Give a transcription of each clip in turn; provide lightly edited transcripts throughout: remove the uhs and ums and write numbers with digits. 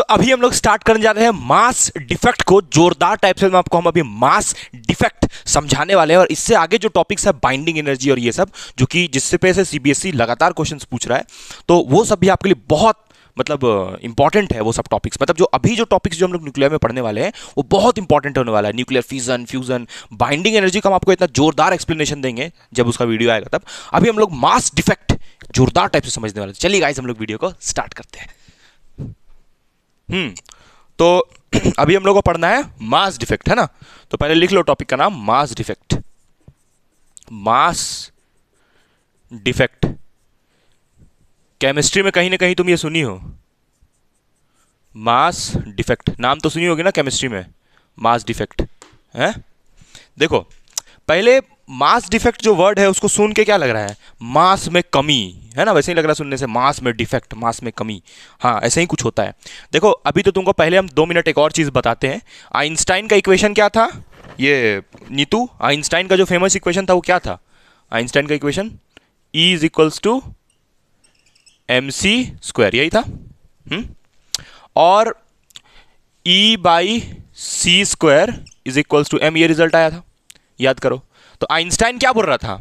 अभी हम लोग स्टार्ट करने जा रहे हैं मास डिफेक्ट को जोरदार टाइप से। मैं आपको हम अभी मास डिफेक्ट समझाने वाले हैं और इससे आगे जो टॉपिक्स है बाइंडिंग एनर्जी और ये सब जो कि जिससे पे से सीबीएसई लगातार क्वेश्चंस पूछ रहा है, तो वो सब भी आपके लिए बहुत मतलब इंपॉर्टेंट है। वो सब टॉपिक्स मतलब जो अभी जो टॉपिक्स जो हम लोग न्यूक्लियर में पढ़ने वाले हैं वो बहुत इंपॉर्टेंट होने वाला है। Nuclear fission, fusion, binding energy का हम आपको इतना जोरदार एक्सप्लेनेशन देंगे जब उसका वीडियो आएगा तब। अभी हम लोग मास डिफेक्ट जोरदार टाइप से समझने वाले हैं। चलिए गाइस हम लोग वीडियो को स्टार्ट करते हैं। तो अभी हम लोग को पढ़ना है मास डिफेक्ट, है ना। तो पहले लिख लो टॉपिक का नाम mass defect. Mass defect chemistry में कहीं ना कहीं तुम ये सुनी हो, मास डिफेक्ट नाम तो सुनी होगी ना केमिस्ट्री में, मास डिफेक्ट है। देखो पहले मास डिफेक्ट जो वर्ड है उसको सुन के क्या लग रहा है, मास में कमी, है ना। वैसे ही लग रहा है सुनने से, मास में डिफेक्ट, मास में कमी, हाँ ऐसे ही कुछ होता है। देखो अभी तो तुमको पहले हम 2 मिनट एक और चीज़ बताते हैं। आइंस्टाइन का इक्वेशन क्या था, ये नीतू आइंस्टाइन का जो फेमस इक्वेशन था वो क्या था। आइंस्टाइन का equation E is equals to mc², यही था। और E/c² is equals to m, ये रिजल्ट आया था, याद करो। तो आइंस्टाइन क्या बोल रहा था,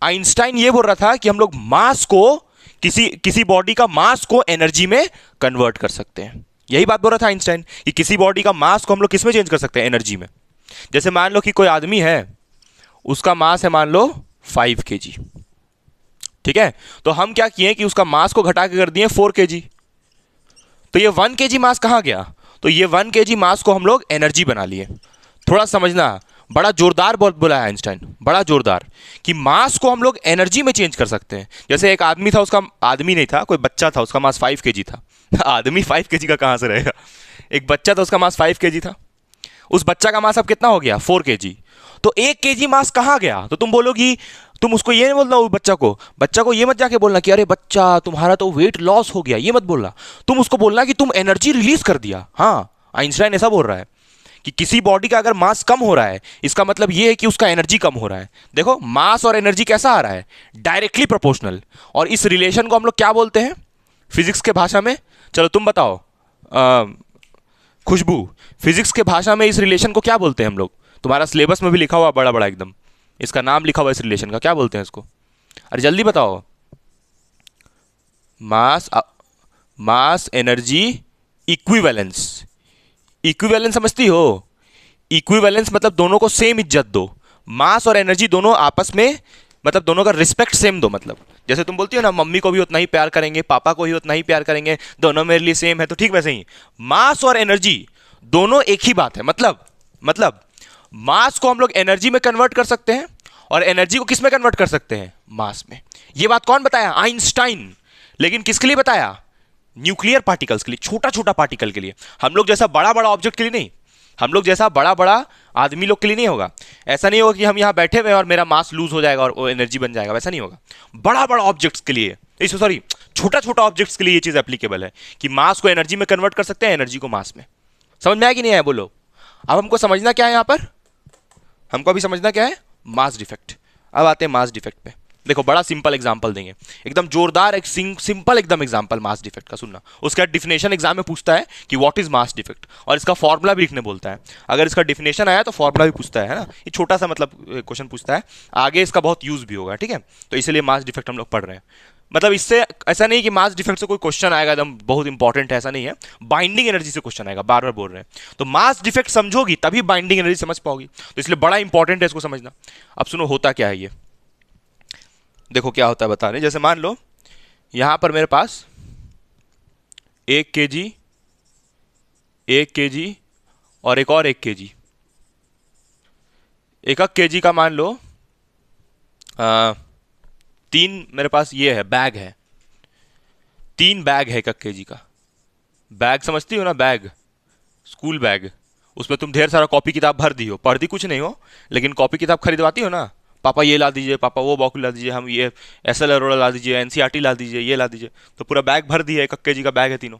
आइंस्टाइन ये बोल रहा था कि हम लोग मास को किसी बॉडी का मास को एनर्जी में कन्वर्ट कर सकते हैं। यही बात बोल रहा था आइंस्टाइन कि किसी बॉडी का मास को हम लोग किस में चेंज कर सकते हैं, एनर्जी में। जैसे मान लो कि कोई आदमी है, उसका मास है मान लो 5 kg, ठीक है। तो हम क्या किए कि उसका मास को घटा के कर दिए 4 kg। तो ये 1 kg मास कहाँ गया, तो ये 1 kg मास को हम लोग एनर्जी बना लिए। थोड़ा समझना, बड़ा जोरदार बोला है आइंस्टाइन, बड़ा जोरदार, कि मास को हम लोग एनर्जी में चेंज कर सकते हैं। जैसे एक आदमी था, उसका आदमी नहीं था, कोई बच्चा था, उसका मास 5 kg था। आदमी 5 kg का कहाँ से रहेगा, एक बच्चा था, उसका मास 5 kg था। उस बच्चा का मास अब कितना हो गया, 4 kg। तो 1 kg मास कहाँ गया, तो तुम बोलोगी, तुम उसको ये नहीं बोलना, बच्चा को ये मत जाके बोलना कि अरे बच्चा तुम्हारा तो वेट लॉस हो गया, ये मत बोलना। तुम उसको बोलना कि तुम एनर्जी रिलीज कर दिया। हाँ आइंस्टाइन ऐसा बोल रहा है कि किसी बॉडी का अगर मास कम हो रहा है, इसका मतलब ये है कि उसका एनर्जी कम हो रहा है। देखो मास और एनर्जी कैसा आ रहा है, डायरेक्टली प्रोपोर्शनल। और इस रिलेशन को हम लोग क्या बोलते हैं फिजिक्स के भाषा में, चलो तुम बताओ खुशबू, फिजिक्स के भाषा में इस रिलेशन को क्या बोलते हैं हम लोग। तुम्हारा सिलेबस में भी लिखा हुआ बड़ा बड़ा एकदम, इसका नाम लिखा हुआ इस रिलेशन का, क्या बोलते हैं इसको, अरे जल्दी बताओ। Mass energy equivalence. इक्विवेलेंस समझती हो, इक्विवेलेंस मतलब दोनों को सेम इज्जत दो। मास और एनर्जी दोनों आपस में मतलब दोनों का रिस्पेक्ट सेम दो। मतलब जैसे तुम बोलती हो ना, मम्मी को भी उतना ही प्यार करेंगे, पापा को ही उतना ही प्यार करेंगे, दोनों मेरे लिए सेम है, तो ठीक वैसे ही मास और एनर्जी दोनों एक ही बात है। मतलब मास को हम लोग एनर्जी में कन्वर्ट कर सकते हैं और एनर्जी को किस में कन्वर्ट कर सकते हैं, मास में। ये बात कौन बताया, आइंस्टाइन। लेकिन किसके लिए बताया, न्यूक्लियर पार्टिकल्स के लिए, छोटा छोटा पार्टिकल के लिए। हम लोग जैसा बड़ा बड़ा ऑब्जेक्ट के लिए नहीं, हम लोग जैसा बड़ा बड़ा आदमी लोग के लिए नहीं होगा। ऐसा नहीं होगा कि हम यहां बैठे हुए और मेरा मास लूज हो जाएगा और वो एनर्जी बन जाएगा, वैसा नहीं होगा। बड़ा बड़ा ऑब्जेक्ट्स के लिए, सॉरी छोटा छोटा ऑब्जेक्ट्स के लिए ये चीज एप्लीकेबल है कि मास को एनर्जी में कन्वर्ट कर सकते हैं, एनर्जी को मास में। समझ में आया कि नहीं आया, बोलो। अब हमको समझना क्या है यहां पर, हमको अभी समझना क्या है, मास डिफेक्ट। अब आते हैं मास डिफेक्ट पे। देखो बड़ा सिंपल एग्जांपल देंगे, एकदम जोरदार, एक सिंपल एकदम एग्जांपल मास डिफेक्ट का, सुनना। उसका डिफिनेशन एग्जाम में पूछता है कि व्हाट इज मास डिफेक्ट, और इसका फॉर्मूला भी लिखने बोलता है। अगर इसका डिफिनेशन आया तो फॉर्मूला भी पूछता है ना। ये छोटा सा मतलब क्वेश्चन पूछता है, आगे इसका बहुत यूज भी होगा, ठीक है। तो इसलिए मास डिफेक्ट हम लोग पढ़ रहे हैं। मतलब इससे ऐसा नहीं कि मास डिफेक्ट से कोई क्वेश्चन आएगा एकदम बहुत इंपॉर्टेंट है, ऐसा नहीं है। बाइंडिंग एनर्जी से क्वेश्चन आएगा, बार बार बोल रहे हैं। तो मास डिफेक्ट समझोगी तभी बाइंडिंग एनर्जी समझ पाओगी, तो इसलिए बड़ा इंपॉर्टेंट है इसको समझना। अब सुनो होता क्या है ये, देखो क्या होता है बता रहे। जैसे मान लो यहां पर मेरे पास 1 kg, 1 kg और एक और 1 kg। 1 kg का मान लो 3 मेरे पास ये है, बैग है, 3 बैग है 1 kg का। बैग समझती हो ना, बैग, स्कूल बैग। उसमें तुम ढेर सारा कॉपी किताब भर दी हो, पढ़ती कुछ नहीं हो, लेकिन कॉपी किताब खरीदवाती हो ना, पापा ये ला दीजिए, पापा वो बॉक्स ला दीजिए, हम ये एस एल अरोड़ा ला दीजिए, एनसीईआरटी ला दीजिए, ये ला दीजिए। तो पूरा बैग भर दिया, 1 kg का बैग है तीनों।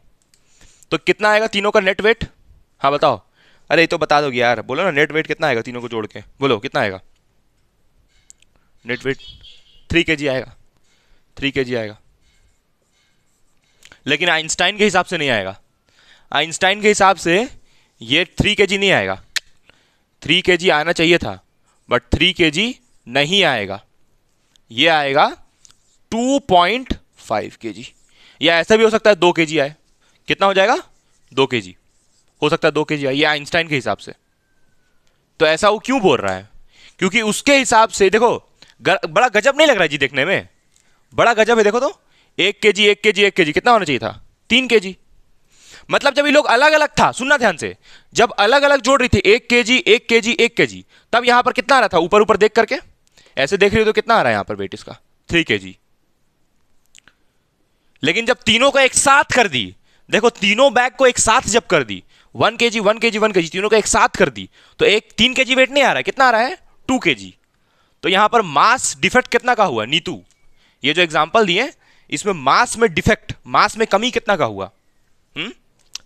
तो कितना आएगा तीनों का नेट वेट, हाँ बताओ। अरे ये तो बता दोगे यार, बोलो ना नेट वेट कितना आएगा तीनों को जोड़ के, बोलो कितना आएगा नेट वेट। 3 kg आएगा, 3 kg आएगा। लेकिन आइंस्टाइन के हिसाब से नहीं आएगा। आइंस्टाइन के हिसाब से ये 3 kg नहीं आएगा, 3 kg आना चाहिए था बट 3 kg नहीं आएगा, ये आएगा 2.5 kg। या ऐसा भी हो सकता है 2 kg आए, कितना हो जाएगा 2 kg, हो सकता है 2 kg आए, ये आइंस्टाइन के हिसाब से। तो ऐसा वो क्यों बोल रहा है, क्योंकि उसके हिसाब से देखो बड़ा गजब नहीं लग रहा है जी देखने में, बड़ा गजब है। देखो तो 1 kg 1 kg 1 kg कितना होना चाहिए था 3 kg। मतलब जब ये लोग अलग अलग था, सुनना ध्यान से, जब अलग अलग जोड़ रही थी 1 kg 1 kg 1 kg, तब यहां पर कितना आ रहा था ऊपर ऊपर देख करके, ऐसे देख रही हो तो कितना आ रहा है यहां पर वेट इसका 3 kg। लेकिन जब तीनों को एक साथ कर दी, देखो तीनों बैग को एक साथ जब कर दी 1 kg 1 kg 1 kg, तीनों को एक साथ कर दी तो एक 3 kg वेट नहीं आ रहा है, कितना आ रहा है 2 kg। तो यहां पर मास डिफेक्ट कितना का हुआ नीतू, ये जो एग्जांपल दिए इसमें मास में डिफेक्ट, मास में कमी कितना का हुआ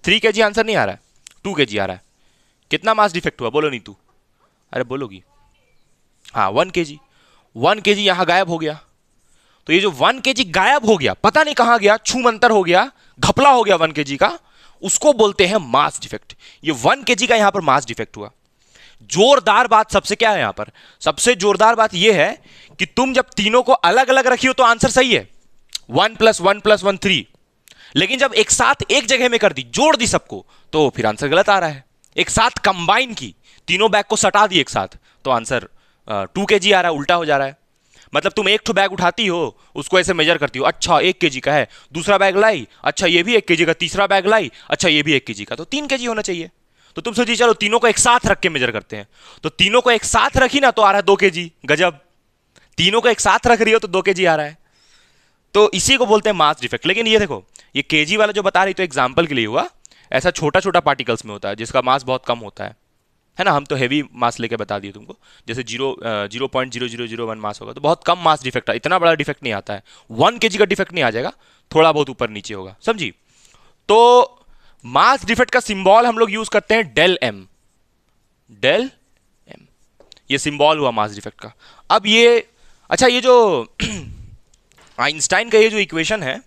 3 kg आंसर नहीं आ रहा है, 2 kg आ रहा है। कितना मास डिफेक्ट हुआ बोलो नीतू, अरे बोलोगी, हाँ 1 kg। 1 kg यहां गायब हो गया, तो ये जो 1 kg गायब हो गया, पता नहीं कहां गया, छू मंतर हो गया, घपला हो गया 1 kg का, उसको बोलते हैं मास डिफेक्ट। ये 1 kg का यहां पर मास डिफेक्ट हुआ। जोरदार बात सबसे क्या है यहां पर, सबसे जोरदार बात यह है कि तुम जब तीनों को अलग अलग रखी हो तो आंसर सही है 1 + 1 + 1 3, लेकिन जब एक साथ एक जगह में कर दी, जोड़ दी सबको, तो फिर आंसर गलत आ रहा है। एक साथ कंबाइन की, तीनों बैग को सटा दी एक साथ, तो आंसर 2 kg आ रहा है, उल्टा हो जा रहा है। मतलब तुम एक बैग उठाती हो, उसको ऐसे मेजर करती हो, अच्छा 1 kg का है, दूसरा बैग लाई, अच्छा ये भी 1 kg का, तीसरा बैग लाई, अच्छा ये भी 1 kg का, तो 3 kg होना चाहिए। तो तुम सोचिए चलो तीनों को एक साथ रख के मेजर करते हैं, तो तीनों को एक साथ रखी ना तो आ रहा है 2 kg, गजब। तीनों को एक साथ रख रही हो तो 2 kg आ रहा है, तो इसी को बोलते हैं मास डिफेक्ट। लेकिन ये देखो ये kg वाला जो बता रही तो एग्जाम्पल के लिए हुआ, ऐसा छोटा छोटा पार्टिकल्स में होता है जिसका मास बहुत कम होता है ना। हम तो हैवी मास लेके बता दिए तुमको, जैसे 0.0001 मास होगा तो बहुत कम मास डिफेक्ट है, इतना बड़ा डिफेक्ट नहीं आता है। 1 kg का डिफेक्ट नहीं आ जाएगा, थोड़ा बहुत ऊपर नीचे होगा, समझी। तो मास डिफेक्ट का सिंबल हम लोग यूज करते हैं डेल एम, डेल एम, ये सिंबल हुआ मास डिफेक्ट का। अब ये अच्छा, ये जो आइंस्टाइन का ये जो इक्वेशन है,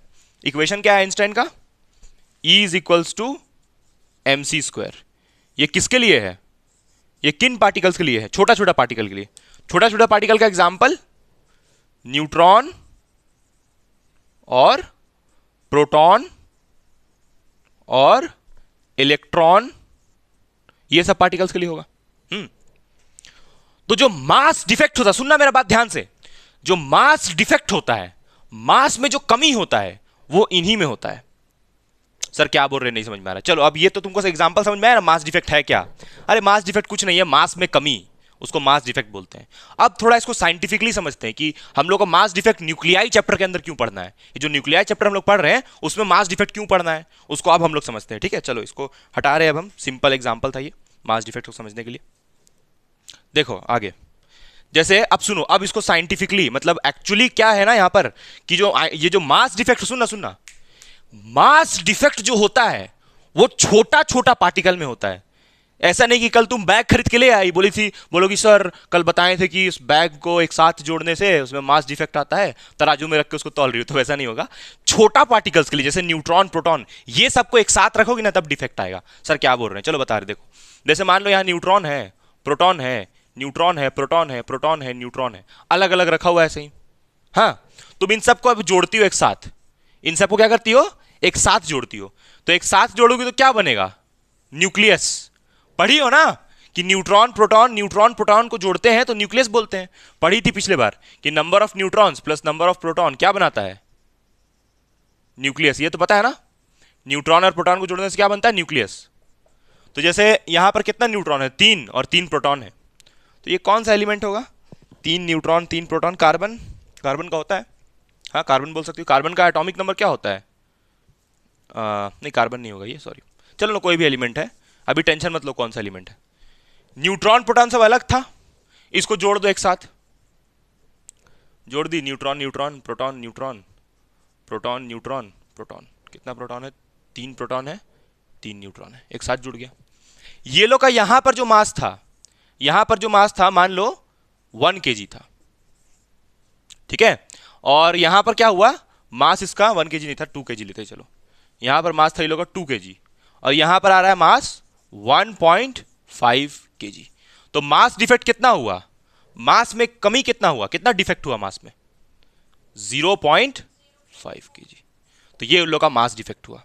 इक्वेशन क्या है आइंस्टाइन का, E = mc², ये किसके लिए है, ये किन पार्टिकल्स के लिए है, छोटा छोटा पार्टिकल के लिए। छोटा छोटा पार्टिकल का एग्जांपल न्यूट्रॉन और प्रोटॉन और इलेक्ट्रॉन, ये सब पार्टिकल्स के लिए होगा। तो जो मास डिफेक्ट होता है, सुनना मेरा बात ध्यान से, जो मास डिफेक्ट होता है, मास में जो कमी होता है वो इन्हीं में होता है। सर क्या बोल रहे हैं, नहीं समझ में आ रहा। चलो अब ये तो तुमको एग्जांपल समझ में आया ना, मास डिफेक्ट है क्या। अरे मास डिफेक्ट कुछ नहीं है, मास में कमी, उसको मास डिफेक्ट बोलते हैं। अब थोड़ा इसको साइंटिफिकली समझते हैं कि हम लोग को मास डिफेक्ट न्यूक्लियाई चैप्टर के अंदर क्यों पढ़ना है। ये जो न्यूक्लियाई चैप्टर हम लोग पढ़ रहे हैं उसमें मास डिफेक्ट क्यों पढ़ना है, उसको अब हम लोग समझते हैं। ठीक है, चलो इसको हटा रहे हैं अब हम, सिंपल एग्जाम्पल था ये मास डिफेक्ट को समझने के लिए। देखो आगे, जैसे अब सुनो, अब इसको साइंटिफिकली मतलब एक्चुअली क्या है ना यहाँ पर कि जो ये जो मास डिफेक्ट, सुनना, मास डिफेक्ट जो होता है वो छोटा छोटा पार्टिकल में होता है। ऐसा नहीं कि कल तुम बैग खरीद के ले आई, बोलोगी सर कल बताए थे कि इस बैग को एक साथ जोड़ने से उसमें मास डिफेक्ट आता है, तराजू में रख के उसको तौल रही हो, तो वैसा नहीं होगा। छोटा पार्टिकल्स के लिए जैसे न्यूट्रॉन प्रोटॉन, ये सबको एक साथ रखोगे ना तब डिफेक्ट आएगा। सर क्या बोल रहे हैं, चलो बता रहे। देखो जैसे मान लो यहाँ न्यूट्रॉन है, प्रोटॉन है, न्यूट्रॉन है, प्रोटॉन है, प्रोटॉन है, न्यूट्रॉन है, अलग अलग रखा हुआ है ऐसे ही। हाँ, तुम इन सबको अब जोड़ती हो एक साथ, इन सबको क्या करती हो, एक साथ जोड़ती हो। तो एक साथ जोड़ोगी तो क्या बनेगा, न्यूक्लियस। पढ़ी हो ना कि न्यूट्रॉन प्रोटॉन को जोड़ते हैं तो न्यूक्लियस बोलते हैं। पढ़ी थी पिछले बार कि number of neutrons plus number of proton क्या बनाता है, न्यूक्लियस। ये तो पता है ना, न्यूट्रॉन और प्रोटॉन को जोड़ने से क्या बनता है, न्यूक्लियस। तो जैसे यहां पर कितना न्यूट्रॉन है, 3, और 3 प्रोटॉन है, तो ये कौन सा एलिमेंट होगा, 3 न्यूट्रॉन 3 प्रोटॉन, कार्बन। कार्बन का होता है, हाँ कार्बन बोल सकती हूँ। कार्बन का एटॉमिक नंबर क्या होता है, नहीं कार्बन नहीं होगा ये, सॉरी। चलो ना, कोई भी एलिमेंट है, अभी टेंशन मत लो कौन सा एलिमेंट है। न्यूट्रॉन प्रोटॉन सब अलग था, इसको जोड़ दो एक साथ, जोड़ दी, neutron neutron proton neutron proton neutron proton. कितना प्रोटॉन है, 3 प्रोटॉन है, 3 न्यूट्रॉन है, एक साथ जुड़ गया। ये लो का यहां पर जो मास था, यहां पर जो मास था मान लो 1 kg था, ठीक है। और यहां पर क्या हुआ, मास इसका 1 kg नहीं था, 2 kg लेते, चलो यहां पर मास था ये लोग का 2 kg, और यहां पर आ रहा है मास 1.5 kg। तो मास डिफेक्ट कितना हुआ, मास में कमी कितना हुआ, कितना डिफेक्ट हुआ मास में, 0.5 kg। तो ये उन लोग का मास डिफेक्ट हुआ।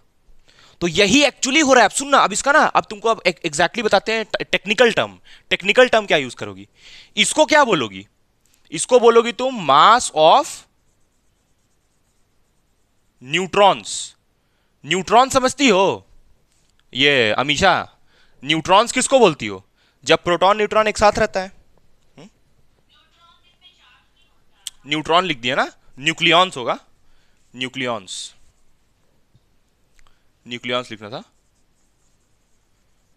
तो यही एक्चुअली हो रहा है। अब सुनना, अब इसका ना, अब तुमको अब एग्जैक्टली बताते हैं टेक्निकल टर्म। टेक्निकल टर्म क्या यूज करोगी, इसको क्या बोलोगी, इसको बोलोगी तुम मास ऑफ न्यूट्रॉन्स। न्यूट्रॉन समझती हो ये अमीशा, न्यूट्रॉन्स किसको बोलती हो, जब प्रोटॉन न्यूट्रॉन एक साथ रहता है। न्यूट्रॉन लिख दिया ना, न्यूक्लियॉन्स होगा, न्यूक्लियॉन्स, न्यूक्लियॉन्स लिखना था।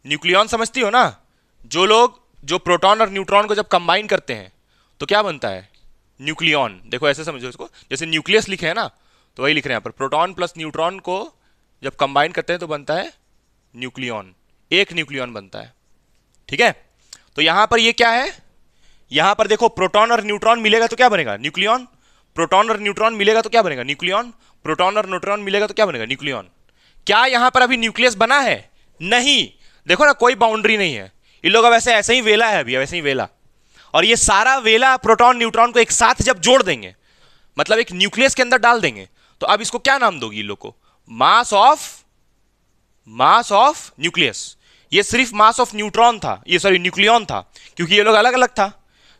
न्यूक्लियॉन समझती हो ना, जो लोग जो प्रोटॉन और न्यूट्रॉन को जब कंबाइन करते हैं तो क्या बनता है, न्यूक्लियॉन। देखो ऐसे समझो इसको, जैसे न्यूक्लियस लिखे हैं ना, तो वही लिख रहे हैं यहाँ पर, प्रोटॉन प्लस न्यूट्रॉन को जब कंबाइन करते हैं तो बनता है न्यूक्लियॉन, एक न्यूक्लियॉन बनता है। ठीक है, तो यहां पर ये क्या है, यहां पर देखो प्रोटॉन और न्यूट्रॉन मिलेगा तो क्या बनेगा, न्यूक्लियॉन। प्रोटॉन और न्यूट्रॉन मिलेगा तो क्या बनेगा, न्यूक्लियॉन। प्रोटॉन और न्यूट्रॉन मिलेगा तो क्या बनेगा, न्यूक्लियॉन। क्या यहां पर अभी न्यूक्लियस बना है, नहीं, देखो ना कोई बाउंड्री नहीं है, इन लोगों का वैसे ऐसे ही वेला है अभी, वैसे ही वेला। और ये सारा वेला प्रोटॉन न्यूट्रॉन को एक साथ जब जोड़ देंगे, मतलब एक न्यूक्लियस के अंदर डाल देंगे, तो अब इसको क्या नाम दोगी इन लोग को, मास ऑफ न्यूक्लियस। ये सिर्फ मास ऑफ न्यूट्रॉन था, ये सॉरी न्यूक्लियॉन था, क्योंकि ये लोग अलग अलग था।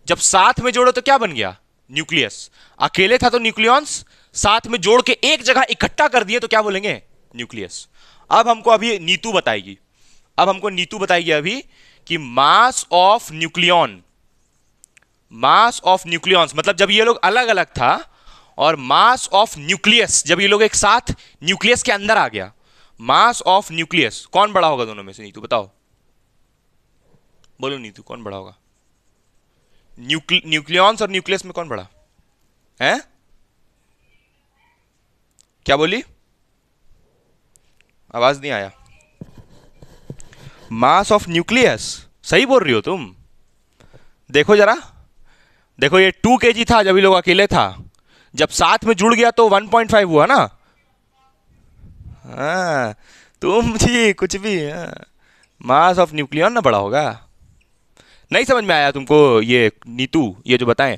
जब साथ में जोड़ो तो क्या बन गया, न्यूक्लियस। अकेले था तो न्यूक्लियॉन्स, साथ में जोड़ के एक जगह इकट्ठा कर दिए तो क्या बोलेंगे, न्यूक्लियस। अब हमको अभी नीतू बताएगी, अब हमको नीतू बताएगी अभी कि mass of nucleon, mass of nucleons मतलब जब ये लोग अलग अलग था, और मास ऑफ न्यूक्लियस जब ये लोग एक साथ न्यूक्लियस के अंदर आ गया, मास ऑफ न्यूक्लियस कौन बड़ा होगा दोनों में से, नीतू बताओ, बोलो नीतू कौन बड़ा होगा, न्यूक्लियॉन्स और न्यूक्लियस में कौन बड़ा है, क्या बोली, आवाज नहीं आया, मास ऑफ न्यूक्लियस, सही बोल रही हो तुम। देखो जरा, देखो ये 2 kg था जब ये लोग अकेले था, जब साथ में जुड़ गया तो 1.5 हुआ ना। हाँ तुम जी कुछ भी, मास ऑफ न्यूक्लियन ना बड़ा होगा। नहीं समझ में आया तुमको ये नीतू, ये जो बताएं,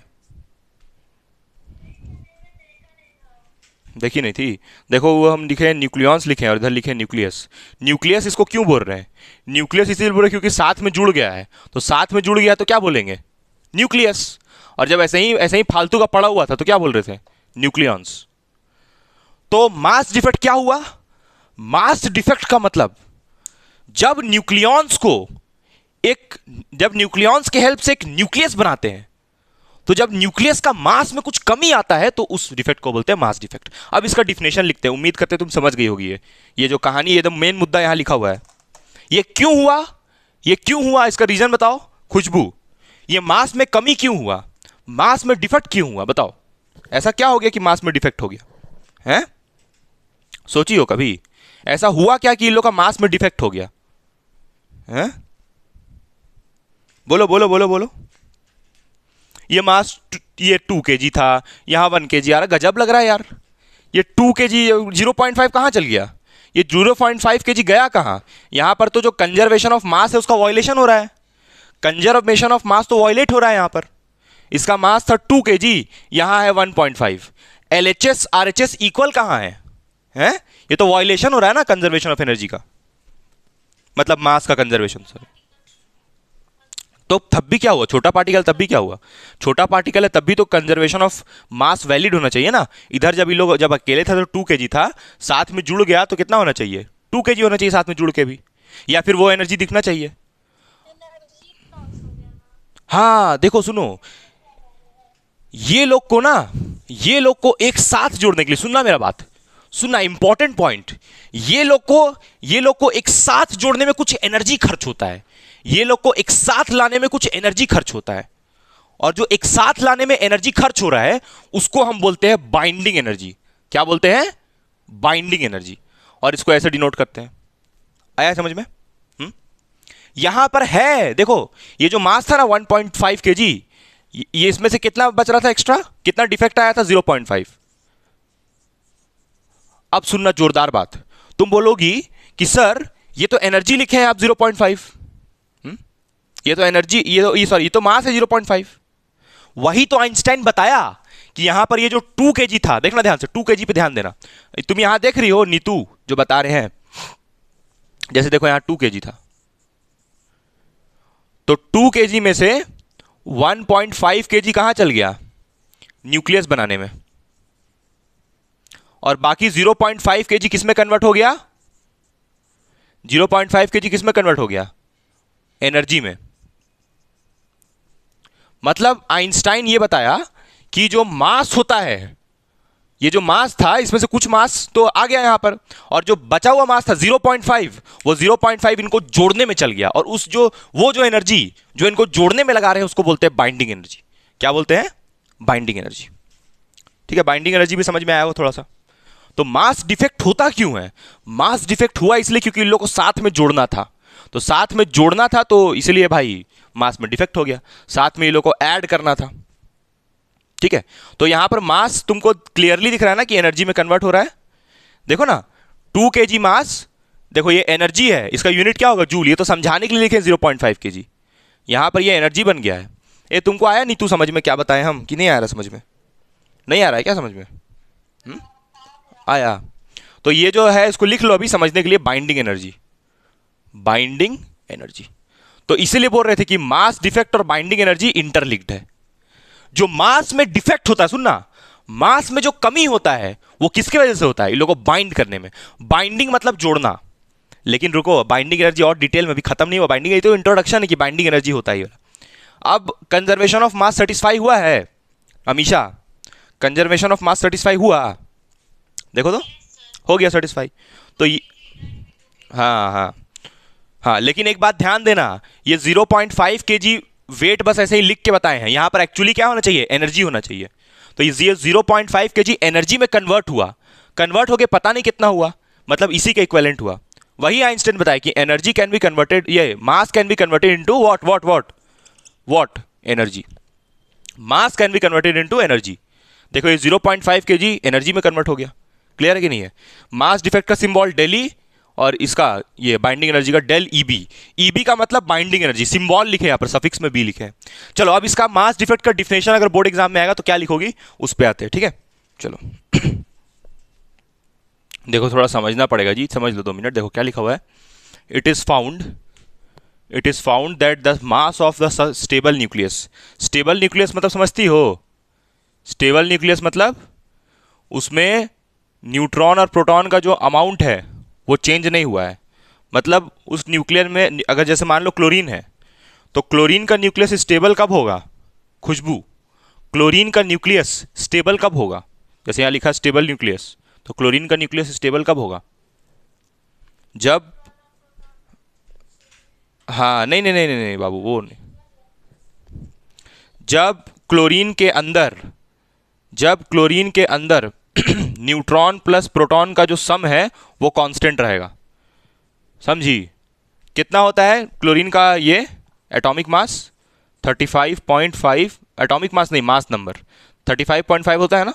देखी नहीं थी। देखो वो हम लिखे न्यूक्लियॉन्स लिखे हैं और इधर लिखे न्यूक्लियस। न्यूक्लियस इसको क्यों बोल रहे हैं, न्यूक्लियस इसलिए बोल रहे हैं क्योंकि साथ में जुड़ गया है, तो साथ में जुड़ गया तो क्या बोलेंगे, न्यूक्लियस। और जब ऐसे ही फालतू का पड़ा हुआ था तो क्या बोल रहे थे, न्यूक्लियॉन्स। तो मास डिफेक्ट क्या हुआ, मास डिफेक्ट का मतलब जब न्यूक्लियॉन्स के हेल्प से एक न्यूक्लियस बनाते हैं, तो जब न्यूक्लियस का मास में कुछ कमी आता है तो उस डिफेक्ट को बोलते हैं मास डिफेक्ट। अब इसका डिफिनेशन लिखते हैं, उम्मीद करते हैं तुम समझ गई होगी। ये जो कहानी, ये मेन मुद्दा यहां लिखा हुआ है। ये क्यों हुआ, ये क्यों हुआ, इसका रीजन बताओ खुशबू। ये मास में कमी क्यों हुआ, मास में डिफेक्ट क्यों हुआ, बताओ ऐसा क्या हो गया कि मास में डिफेक्ट हो गया है। सोची हो कभी ऐसा हुआ क्या कि इन लोग का मास में डिफेक्ट हो गया है, बोलो बोलो बोलो बोलो। ये मास ये 2 kg था, यहां 1 kg आ रहा, गजब लग रहा है यार। ये 2 kg 0.5 कहां चल गया, ये 0.5 kg गया कहां। यहां पर तो जो कंजर्वेशन ऑफ मास है उसका वायलेशन हो रहा है, कंजर्वेशन ऑफ मास तो वायलेट हो रहा है। यहां पर इसका मास था 2 kg, यहां है 1.5। LHS RHS इक्वल कहां है, हैं? ये तो वायलेशन हो रहा है ना कंजर्वेशन ऑफ एनर्जी का, मतलब मास का कंजर्वेशन। सॉरी, तो तब भी क्या हुआ, छोटा पार्टिकल तब भी क्या हुआ, छोटा पार्टिकल है तब भी तो कंजर्वेशन ऑफ मास वैलिड होना चाहिए ना। इधर जब ये लोग जब अकेले था तो 2 kg था, साथ में जुड़ गया तो कितना होना चाहिए, 2 kg होना चाहिए साथ में जुड़ के भी, या फिर वो एनर्जी दिखना चाहिए। हाँ देखो सुनो, ये लोग को ना, ये लोग को एक साथ जोड़ने के लिए, सुनना मेरा बात, सुनना इंपॉर्टेंट पॉइंट, ये लोग को एक साथ जोड़ने में कुछ एनर्जी खर्च होता है, ये लोग को एक साथ लाने में कुछ एनर्जी खर्च होता है। और जो एक साथ लाने में एनर्जी खर्च हो रहा है उसको हम बोलते हैं बाइंडिंग एनर्जी। क्या बोलते हैं, बाइंडिंग एनर्जी। और इसको ऐसे डिनोट करते हैं, आया समझ में। यहां पर है देखो, ये जो मास था ना 1.5 kg, ये इसमें से कितना बच रहा था एक्स्ट्रा, कितना डिफेक्ट आया था 0.5। अब सुनना जोरदार बात, तुम बोलोगी कि सर ये तो एनर्जी लिखे हैं आप 0.5। ये तो एनर्जी, ये तो मास है 0.5। वही तो आइंस्टाइन बताया कि यहां पर ये जो 2 kg था, देखना ध्यान से, 2 kg पे ध्यान देना। तुम यहां देख रही हो नीतू जो बता रहे हैं, जैसे देखो यहां 2 kg था, तो 2 kg में से 1.5 kg कहां चल गया? न्यूक्लियस बनाने में। और बाकी 0.5 kg किस में कन्वर्ट हो गया? 0.5 kg किस में कन्वर्ट हो गया? एनर्जी में। मतलब आइंस्टाइन ये बताया कि जो मास होता है, ये जो मास था इसमें से कुछ मास तो आ गया यहां पर, और जो बचा हुआ मास था 0.5, वो 0.5 इनको जोड़ने में चल गया, और उस वो जो एनर्जी जो इनको जोड़ने में लगा रहे हैं उसको बोलते हैं बाइंडिंग एनर्जी। क्या बोलते हैं? Binding energy. ठीक है, बाइंडिंग एनर्जी भी समझ में आया हो थोड़ा सा। तो मास डिफेक्ट होता क्यों है? मास डिफेक्ट हुआ इसलिए क्योंकि इन लोगों को साथ में जोड़ना था, तो साथ में जोड़ना था तो इसलिए भाई मास में डिफेक्ट हो गया, साथ में ये लोग को ऐड करना था। ठीक है, तो यहां पर मास तुमको क्लियरली दिख रहा है ना कि एनर्जी में कन्वर्ट हो रहा है। देखो ना, 2 kg मास, देखो ये एनर्जी है, इसका यूनिट क्या होगा? जूल। ये तो समझाने के लिए लिखे 0.5 kg, यहां पर ये एनर्जी बन गया है। ये तुमको आया नहीं, तू समझ में क्या बताएं हम, कि नहीं आ रहा समझ में? नहीं आ रहा है क्या समझ में? आया। तो ये जो है इसको लिख लो अभी समझने के लिए, बाइंडिंग एनर्जी। Binding energy. तो इसीलिए बोल रहे थे कि मास डिफेक्ट और बाइंडिंग एनर्जी इंटरलिंक्ड है। जो मास में डिफेक्ट होता है, सुनना, मास में जो कमी होता है वो किसके वजह से होता है? इन लोगों को बाइंड करने में। बाइंडिंग मतलब जोड़ना। लेकिन रुको, बाइंडिंग एनर्जी और डिटेल में भी खत्म नहीं हुआ। बाइंडिंग एनर्जी तो इंट्रोडक्शन है कि बाइंडिंग एनर्जी होता है। अब कंजर्वेशन ऑफ मास सेटिस्फाई हुआ है Amisha? Conservation of mass satisfy हुआ? देखो तो, हो गया सेटिस्फाई। तो हाँ हाँ हाँ, लेकिन एक बात ध्यान देना, ये 0.5 kg वेट बस ऐसे ही लिख के बताए हैं, यहां पर एक्चुअली क्या होना चाहिए? एनर्जी होना चाहिए। तो ये 0.5 kg एनर्जी में कन्वर्ट हुआ, कन्वर्ट होके पता नहीं कितना हुआ, मतलब इसी के इक्विवेलेंट हुआ। वही आइंस्टाइन बताया कि एनर्जी कैन बी कन्वर्टेड, ये मास can be converted into what energy. Mass can be converted into energy. देखो ये 0.5 kg एनर्जी में कन्वर्ट हो गया। क्लियर है कि नहीं है? मास डिफेक्ट का सिंबल डेली, और इसका ये बाइंडिंग एनर्जी का डेल ईबी। ईबी का मतलब बाइंडिंग एनर्जी, सिंबल लिखे यहाँ पर, सफिक्स में बी लिखे हैं। चलो अब इसका मास डिफेक्ट का डिफिनेशन अगर बोर्ड एग्जाम में आएगा तो क्या लिखोगी, उस पे आते हैं। ठीक है, चलो देखो थोड़ा समझना पड़ेगा जी, समझ लो 2 मिनट। देखो क्या लिखा हुआ है, it is found that the mass of the stable nucleus. Stable nucleus मतलब समझती हो? स्टेबल न्यूक्लियस मतलब उसमें न्यूट्रॉन और प्रोटॉन का जो अमाउंट है वो चेंज नहीं हुआ है। मतलब उस न्यूक्लियर में अगर जैसे मान लो क्लोरीन है, तो क्लोरीन का न्यूक्लियस स्टेबल कब होगा? खुशबू, क्लोरीन का न्यूक्लियस स्टेबल कब होगा? जैसे यहाँ लिखा स्टेबल न्यूक्लियस, तो क्लोरीन का न्यूक्लियस स्टेबल कब होगा? जब, हाँ नहीं नहीं नहीं नहीं, नहीं बाबू, वो नहीं। जब क्लोरीन के अंदर न्यूट्रॉन प्लस प्रोटॉन का जो सम है वो कांस्टेंट रहेगा। समझी? कितना होता है क्लोरीन का ये एटॉमिक मास? 35.5। एटॉमिक मास नहीं, मास नंबर 35.5 होता है ना।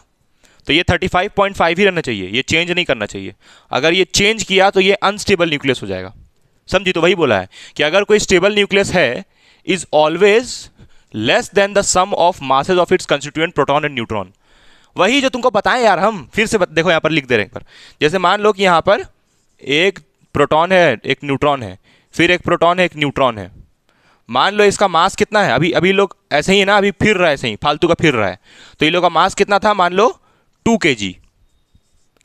तो ये 35.5 ही रहना चाहिए, ये चेंज नहीं करना चाहिए। अगर ये चेंज किया तो ये अनस्टेबल न्यूक्लियस हो जाएगा। समझी? तो वही बोला है कि अगर कोई स्टेबल न्यूक्लियस है, is always less than the sum of masses of its constituent proton and neutron. वही जो तुमको बताएं यार, हम फिर से देखो यहाँ पर लिख दे रहे हैं पर। जैसे मान लो कि यहाँ पर एक प्रोटॉन है, एक न्यूट्रॉन है, फिर एक प्रोटॉन है, एक न्यूट्रॉन है। मान लो इसका मास कितना है? अभी लोग ऐसे ही है ना, अभी फिर रहा है, ऐसे ही फालतू का फिर रहा है। तो ये लोग का मास कितना था? मान लो 2 kg।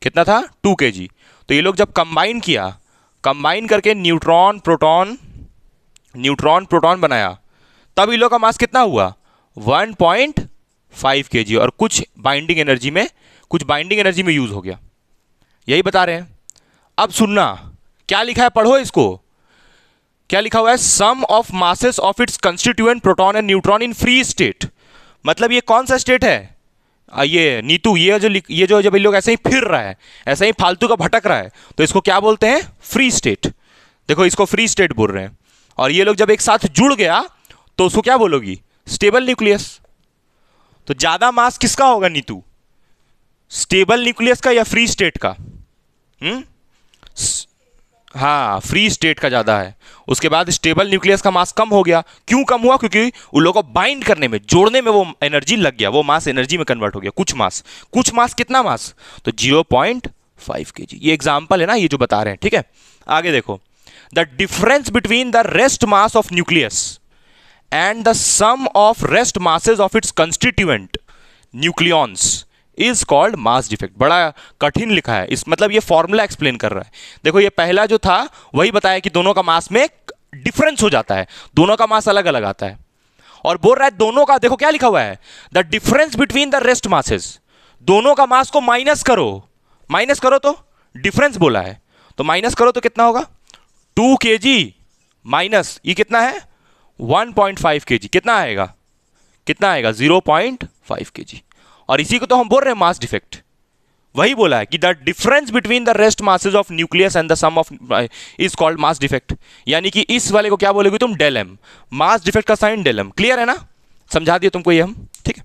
कितना था? 2 kg। तो ये लोग जब कंबाइन करके न्यूट्रॉन प्रोटॉन बनाया, तब ये लोग का मास कितना हुआ? 1.5 kg, और कुछ बाइंडिंग एनर्जी में यूज हो गया। यही बता रहे हैं। अब सुनना क्या लिखा है, पढ़ो इसको। क्या लिखा हुआ है? Sum of masses of its constituent proton and neutron in free state. मतलब ये कौन सा स्टेट है? ये नीतू, ये जो जब ये लोग ऐसे ही फिर रहा है, ऐसे ही फालतू का भटक रहा है, तो इसको क्या बोलते हैं? Free state. देखो इसको फ्री स्टेट बोल रहे हैं। और ये लोग जब एक साथ जुड़ गया तो उसको क्या बोलोगी? Stable nucleus. तो ज्यादा मास किसका होगा नीतू? स्टेबल न्यूक्लियस का या फ्री स्टेट का? हाँ, फ्री स्टेट का ज़्यादा है। उसके बाद स्टेबल न्यूक्लियस का मास कम हो गया। क्यों कम हुआ? क्योंकि उन लोगों को बाइंड करने में, जोड़ने में वो एनर्जी लग गया, वो मास एनर्जी में कन्वर्ट हो गया। कुछ मास, कुछ मास कितना मास? तो 0.5 kg। ये एग्जाम्पल है ना, ये जो बता रहे हैं, ठीक है। आगे देखो, the difference between the rest mass of nucleus and the sum of rest masses of its constituent nucleons is called mass defect. बड़ा कठिन लिखा है, इस मतलब ये फॉर्मूला एक्सप्लेन कर रहा है। देखो ये पहला जो था वही बताया कि दोनों का मास में डिफरेंस हो जाता है, दोनों का मास अलग अलग आता है। और बोल रहा है दोनों का, देखो क्या लिखा हुआ है, the difference between the rest masses, दोनों का मास को माइनस करो। माइनस करो तो डिफरेंस बोला है, तो माइनस करो तो कितना होगा? 2 kg माइनस ये कितना है? 1.5 kg। कितना आएगा? कितना आएगा? 0.5 kg। और इसी को तो हम बोल रहे हैं मास डिफेक्ट। वही बोला है कि the difference between the rest masses of nucleus and the sum of is called mass defect. यानी कि इस वाले को क्या बोलोगे तुम? Del M. मास डिफेक्ट का साइन डेल एम। क्लियर है ना? समझा दिया तुमको ये हम, ठीक है।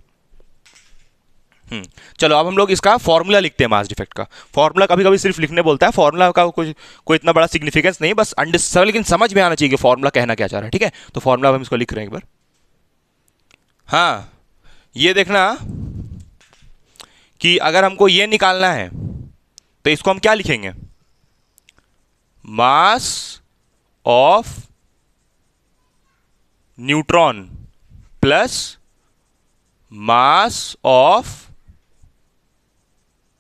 चलो अब हम लोग इसका फॉर्मूला लिखते हैं। मास डिफेक्ट का फॉर्मूला कभी कभी सिर्फ लिखने बोलता है, फॉर्मूला का कोई इतना बड़ा सिग्निफिकेंस नहीं, बस लेकिन समझ में आना चाहिए कि फॉर्मूला कहना क्या चाह रहा है, ठीक है। तो फॉर्मूला हम इसको लिख रहे हैं एक बार। हाँ, ये देखना कि अगर हमको ये निकालना है तो इसको हम क्या लिखेंगे? Mass of neutron plus mass of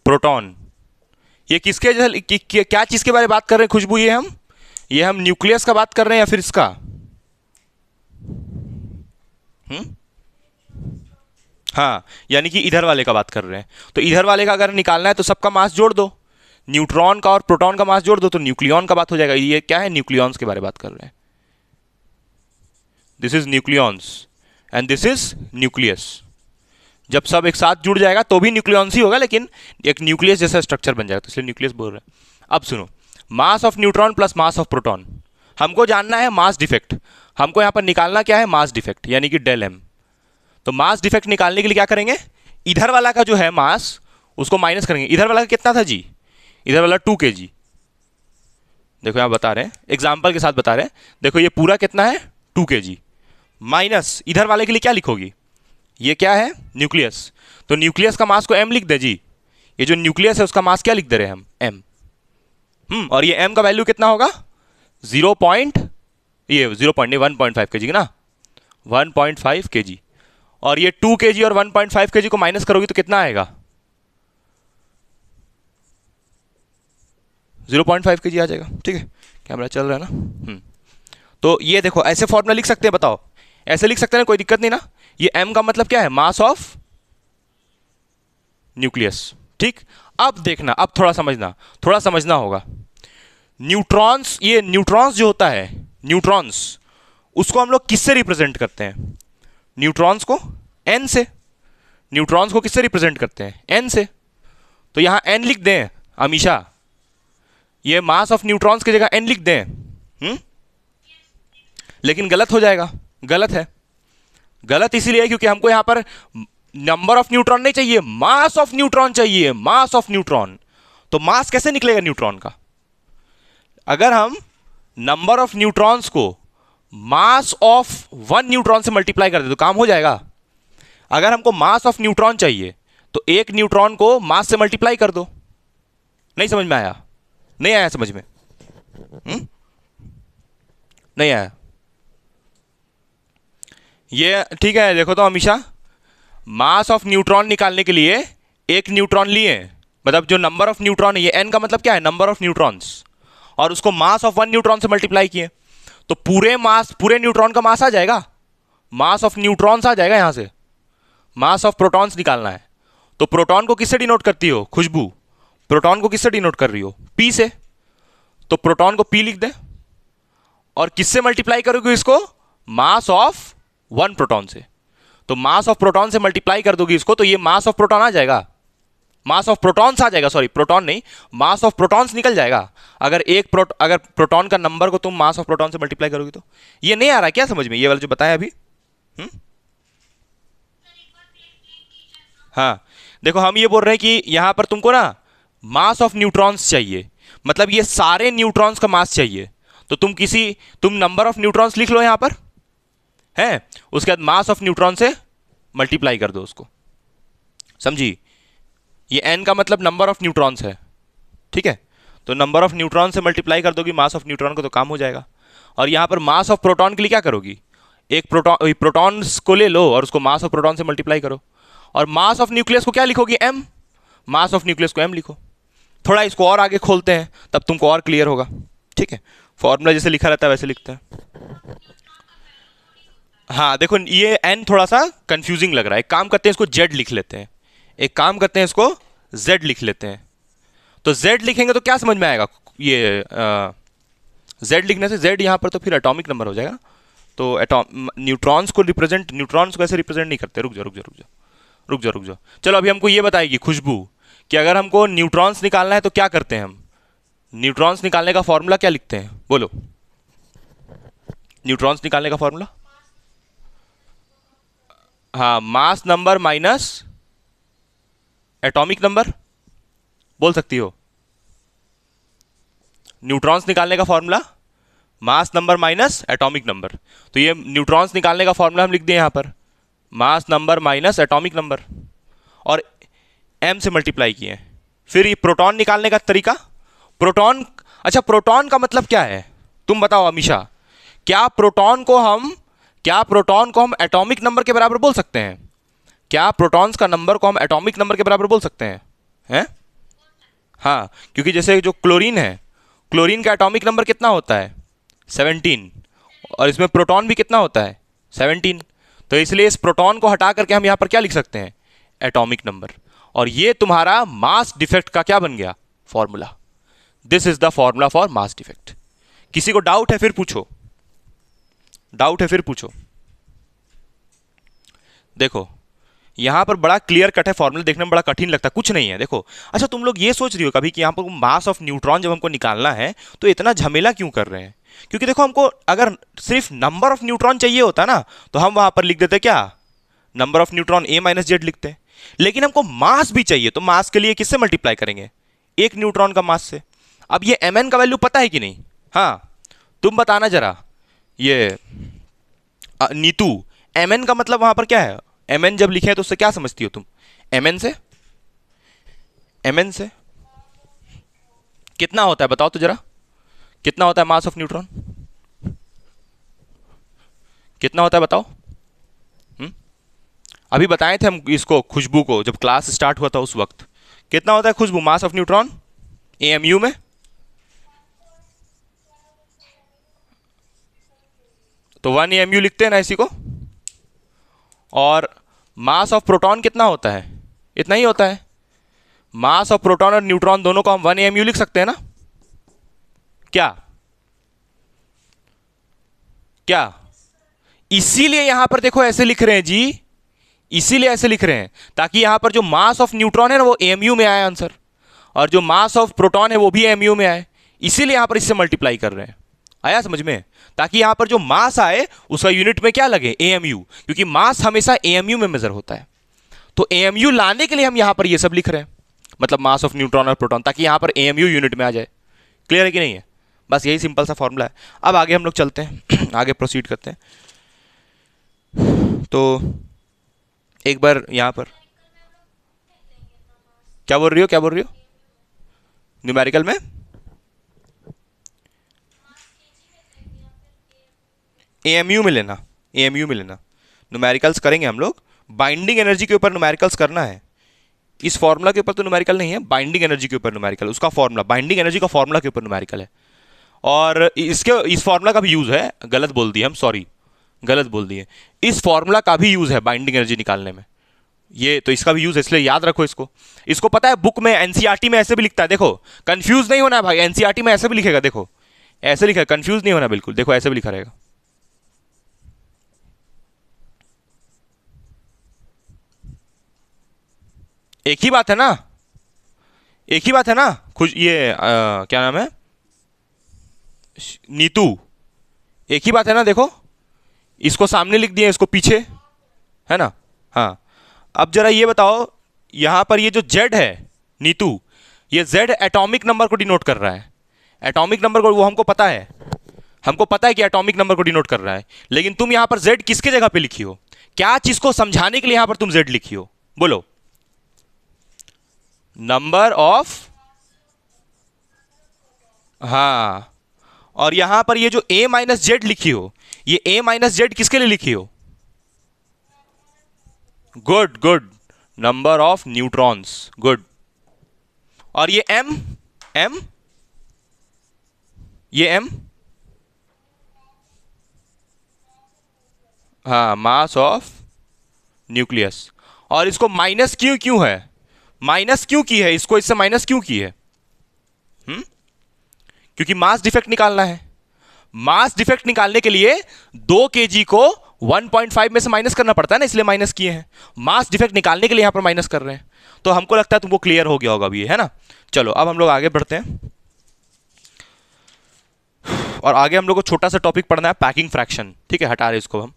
proton. ये किसके क्या चीज के बारे में बात कर रहे हैं खुशबू? ये हम न्यूक्लियस का बात कर रहे हैं या फिर इसका? हाँ, यानी कि इधर वाले का बात कर रहे हैं। तो इधर वाले का अगर निकालना है तो सबका मास जोड़ दो, न्यूट्रॉन का और प्रोटॉन का मास जोड़ दो तो न्यूक्लियॉन का बात हो जाएगा। ये क्या है? न्यूक्लियॉन्स के बारे में बात कर रहे हैं। This is nucleons and this is nucleus. जब सब एक साथ जुड़ जाएगा तो भी न्यूक्लियॉन्स ही होगा, लेकिन एक न्यूक्लियस जैसा स्ट्रक्चर बन जाएगा, तो इसलिए न्यूक्लियस बोल रहे हैं। अब सुनो, mass of neutron plus mass of proton. हमको जानना है मास डिफेक्ट, हमको यहां पर निकालना क्या है? मास डिफेक्ट, यानी कि डेल एम। तो मास डिफेक्ट निकालने के लिए क्या करेंगे? इधर वाला का जो है मास उसको माइनस करेंगे। इधर वाला का कितना था जी? इधर वाला 2 kg। देखो यहां बता रहे हैं, एग्जाम्पल के साथ बता रहे हैं। देखो ये पूरा कितना है? 2 kg माइनस इधर वाले के लिए क्या लिखोगी? ये क्या है? न्यूक्लियस। तो न्यूक्लियस का मास को m लिख दे जी। ये जो न्यूक्लियस है उसका मास क्या लिख दे रहे हैं हम? m। और ये m का वैल्यू कितना होगा? 1.5 kg ना, 1.5 kg। और ये 2 kg और 1.5 kg को माइनस करोगी तो कितना आएगा? 0.5 kg आ जाएगा, ठीक है। कैमरा चल रहा है ना? तो ये देखो ऐसे फॉर्मूला लिख सकते हैं, बताओ ऐसे लिख सकते हैं, कोई दिक्कत नहीं ना। ये m का मतलब क्या है? मास ऑफ न्यूक्लियस, ठीक। अब देखना, अब थोड़ा समझना होगा। न्यूट्रॉन्स, ये न्यूट्रॉन्स जो होता है, न्यूट्रॉन्स उसको हम लोग किससे रिप्रेजेंट करते हैं? न्यूट्रॉन्स को n से। न्यूट्रॉन्स को किससे रिप्रेजेंट करते हैं? n से। तो यहां n लिख दें अमीशा, ये मास ऑफ न्यूट्रॉन्स की जगह n लिख दें। लेकिन गलत हो जाएगा, गलत है। गलत इसीलिए क्योंकि हमको यहां पर नंबर ऑफ न्यूट्रॉन नहीं चाहिए, मास ऑफ न्यूट्रॉन चाहिए, मास ऑफ न्यूट्रॉन। तो मास कैसे निकलेगा न्यूट्रॉन का? अगर हम नंबर ऑफ न्यूट्रॉन्स को मास ऑफ 1 न्यूट्रॉन से मल्टीप्लाई कर दे तो काम हो जाएगा। अगर हमको मास ऑफ न्यूट्रॉन चाहिए तो एक न्यूट्रॉन को मास से मल्टीप्लाई कर दो। नहीं समझ में आया? नहीं आया समझ में? नहीं आया? ये ठीक है। देखो तो अमीशा, मास ऑफ न्यूट्रॉन निकालने के लिए एक न्यूट्रॉन लिए, मतलब जो नंबर ऑफ न्यूट्रॉन है, ये n का मतलब क्या है? नंबर ऑफ न्यूट्रॉन्स, और उसको मास ऑफ 1 न्यूट्रॉन से मल्टीप्लाई किए तो पूरे न्यूट्रॉन का मास आ जाएगा, मास ऑफ न्यूट्रॉन्स आ जाएगा। यहां से मास ऑफ प्रोटॉन्स निकालना है तो प्रोटॉन को किससे डिनोट करती हो खुशबू? प्रोटॉन को किससे डिनोट कर रही हो? p से। तो प्रोटॉन को p लिख दे, और किससे मल्टीप्लाई करोगे इसको? मास ऑफ 1 प्रोटॉन से। तो मास ऑफ प्रोटॉन से मल्टीप्लाई कर दोगी इसको तो ये मास ऑफ प्रोटॉन आ जाएगा, मास ऑफ प्रोटॉन्स आ जाएगा, सॉरी प्रोटॉन नहीं, मास ऑफ प्रोटॉन्स निकल जाएगा। अगर अगर प्रोटॉन का नंबर को तुम मास ऑफ प्रोटॉन से मल्टीप्लाई करोगे तो। ये नहीं आ रहा क्या समझ में, ये वाला जो बताया अभी? हाँ, देखो हम ये बोल रहे हैं कि यहां पर तुमको ना मास ऑफ न्यूट्रॉन्स चाहिए, मतलब ये सारे न्यूट्रॉन्स का मास चाहिए, तो तुम नंबर ऑफ न्यूट्रॉन्स लिख लो यहां पर है, उसके बाद मास ऑफ न्यूट्रॉन से मल्टीप्लाई कर दो उसको, समझी? ये n का मतलब नंबर ऑफ न्यूट्रॉन्स है, ठीक है? तो नंबर ऑफ न्यूट्रॉन से मल्टीप्लाई कर दोगी मास ऑफ न्यूट्रॉन को, तो काम हो जाएगा। और यहां पर मास ऑफ प्रोटॉन के लिए क्या करोगी, एक प्रोटॉन्स को ले लो और उसको मास ऑफ प्रोटॉन से मल्टीप्लाई करो। और मास ऑफ न्यूक्लियस को क्या लिखोगी, m, मास ऑफ न्यूक्लियस को m लिखो। थोड़ा इसको और आगे खोलते हैं तब तुमको और क्लियर होगा, ठीक है? फॉर्मूला जैसे लिखा रहता है वैसे लिखते हैं। हाँ देखो ये n थोड़ा सा कंफ्यूजिंग लग रहा है, एक काम करते हैं इसको z लिख लेते हैं, एक काम करते हैं इसको z लिख लेते हैं। तो z लिखेंगे तो क्या समझ में आएगा, ये z लिखने से z यहां पर तो फिर एटॉमिक नंबर हो जाएगा। तो न्यूट्रॉन्स को ऐसे रिप्रेजेंट नहीं करते। रुक जाओ। चलो अभी हमको ये बताएगी खुशबू कि अगर हमको न्यूट्रॉन्स निकालना है तो क्या करते हैं हम, न्यूट्रॉन्स निकालने का फॉर्मूला क्या लिखते हैं, बोलो? न्यूट्रॉन्स निकालने का फॉर्मूला, हाँ, mass number minus atomic number, बोल सकती हो? न्यूट्रॉन्स निकालने का formula mass number minus atomic number. तो ये न्यूट्रॉन्स निकालने का फॉर्मूला हम लिख दिए यहां पर, mass number minus atomic number, और m से मल्टीप्लाई किए। फिर ये प्रोटॉन निकालने का तरीका, प्रोटॉन, अच्छा प्रोटॉन का मतलब क्या है तुम बताओ अमीशा? क्या प्रोटॉन को हम एटॉमिक नंबर के बराबर बोल सकते हैं? क्या प्रोटॉन्स का नंबर को हम एटॉमिक नंबर के बराबर बोल सकते हैं? हाँ, क्योंकि जैसे जो क्लोरीन है, क्लोरीन का एटॉमिक नंबर कितना होता है, 17, और इसमें प्रोटॉन भी कितना होता है, 17। तो इसलिए इस प्रोटॉन को हटा करके हम यहां पर क्या लिख सकते हैं, एटॉमिक नंबर। और ये तुम्हारा मास डिफेक्ट का क्या बन गया, formula. This is the formula for mass defect. किसी को डाउट है फिर पूछो, देखो यहां पर बड़ा क्लियर कट है फॉर्मूला, देखने में बड़ा कठिन लगता है, कुछ नहीं है। देखो अच्छा तुम लोग ये सोच रही हो कभी कि यहां पर मास ऑफ न्यूट्रॉन जब हमको निकालना है तो इतना झमेला क्यों कर रहे हैं? क्योंकि देखो हमको अगर सिर्फ नंबर ऑफ न्यूट्रॉन चाहिए होता ना तो हम वहां पर लिख देते क्या, number of neutron a minus Z लिखते हैं। लेकिन हमको मास भी चाहिए, तो मास के लिए किससे मल्टीप्लाई करेंगे, एक न्यूट्रॉन का मास से। अब ये mn का वैल्यू पता है कि नहीं? हाँ तुम बताना जरा, ये नीतू, mn का मतलब वहां पर क्या है? mn जब लिखे तो उससे क्या समझती हो तुम? mn से कितना होता है बताओ तो जरा, कितना होता है मास ऑफ न्यूट्रॉन, कितना होता है बताओ? अभी बताए थे हम इसको खुशबू को जब क्लास स्टार्ट हुआ था उस वक्त, कितना होता है खुशबू मास ऑफ न्यूट्रॉन AMU में? तो 1 AMU लिखते हैं ना इसी को। और मास ऑफ प्रोटॉन कितना होता है? इतना ही होता है। मास ऑफ प्रोटॉन और न्यूट्रॉन दोनों को हम 1 AMU लिख सकते हैं ना, क्या? इसीलिए यहां पर देखो ऐसे लिख रहे हैं जी, इसीलिए ऐसे लिख रहे हैं ताकि यहां पर जो मास ऑफ न्यूट्रॉन है ना वो AMU में आए आंसर, और जो मास ऑफ प्रोटॉन है वो भी AMU में आए। इसीलिए यहां पर इससे मल्टीप्लाई कर रहे हैं, आया समझ में? ताकि यहां पर जो मास आए उसका यूनिट में क्या लगे, AMU, क्योंकि मास हमेशा AMU में मेजर होता है। तो AMU लाने के लिए हम यहां पर ये सब लिख रहे हैं, मतलब मास ऑफ न्यूट्रॉन और प्रोटॉन, ताकि यहां पर AMU यूनिट में आ जाए। क्लियर है कि नहीं है? बस यही सिंपल सा फॉर्मूला है। अब आगे हम लोग चलते हैं आगे प्रोसीड करते हैं। तो एक बार यहां पर क्या बोल रही हो? न्यूमेरिकल में AMU में लेना, न्यूमेरिकल्स करेंगे हम लोग। बाइंडिंग एनर्जी के ऊपर न्यूमेरिकल्स करना है, इस फॉर्मूला के ऊपर तो न्यूमेरिकल नहीं है, बाइंडिंग एनर्जी के ऊपर न्यूमेरिकल, उसका फॉर्मूला, बाइंडिंग एनर्जी का फॉर्मूला के ऊपर न्यूमेरिकल है। और इस फॉर्मूला का भी यूज है, गलत बोल दिए हम, सॉरी गलत बोल दिए, इस फॉर्मूला का भी यूज है बाइंडिंग एनर्जी निकालने में। ये तो इसका भी यूज है, इसलिए याद रखो इसको पता है बुक में NCERT में ऐसे भी लिखता है, देखो कंफ्यूज नहीं होना भाई, NCERT में ऐसे भी लिखेगा, देखो ऐसे लिखा है, कंफ्यूज नहीं होना बिल्कुल, देखो ऐसे भी लिखा रहेगा। एक ही बात है ना, ये क्या नाम है, नीतू, एक ही बात है ना। देखो इसको सामने लिख दिया, इसको पीछे, है ना? हाँ अब जरा ये बताओ, यहां पर ये जो Z है नीतू, ये Z एटॉमिक नंबर को डिनोट कर रहा है, एटॉमिक नंबर को, वो हमको पता है, हमको पता है कि एटॉमिक नंबर को डिनोट कर रहा है, लेकिन तुम यहां पर Z किसके जगह पे लिखी हो? क्या चीज को समझाने के लिए यहां पर तुम Z लिखी हो? बोलो। नंबर ऑफ, हाँ, और यहां पर ये जो A माइनस जेड लिखी हो, ये A माइनस जेड किसके लिए लिखी हो? Good good, number of neutrons, good. और ये M, M, ये M, हाँ, मास ऑफ न्यूक्लियस। और इसको माइनस क्यों क्यों है, माइनस क्यों की है इसको, इससे माइनस क्यों की है? क्योंकि मास डिफेक्ट निकालना है। मास डिफेक्ट निकालने के लिए 2 केजी को 1.5 में से माइनस करना पड़ता है ना, इसलिए माइनस किए हैं। मास डिफेक्ट निकालने के लिए यहां पर माइनस कर रहे हैं। तो हमको लगता है तुमको क्लियर हो गया होगा अभी, है ना। चलो अब हम लोग आगे बढ़ते हैं, और आगे हम लोग को छोटा सा टॉपिक पढ़ना है, पैकिंग फ्रैक्शन। ठीक है, हटा रहे इसको हम।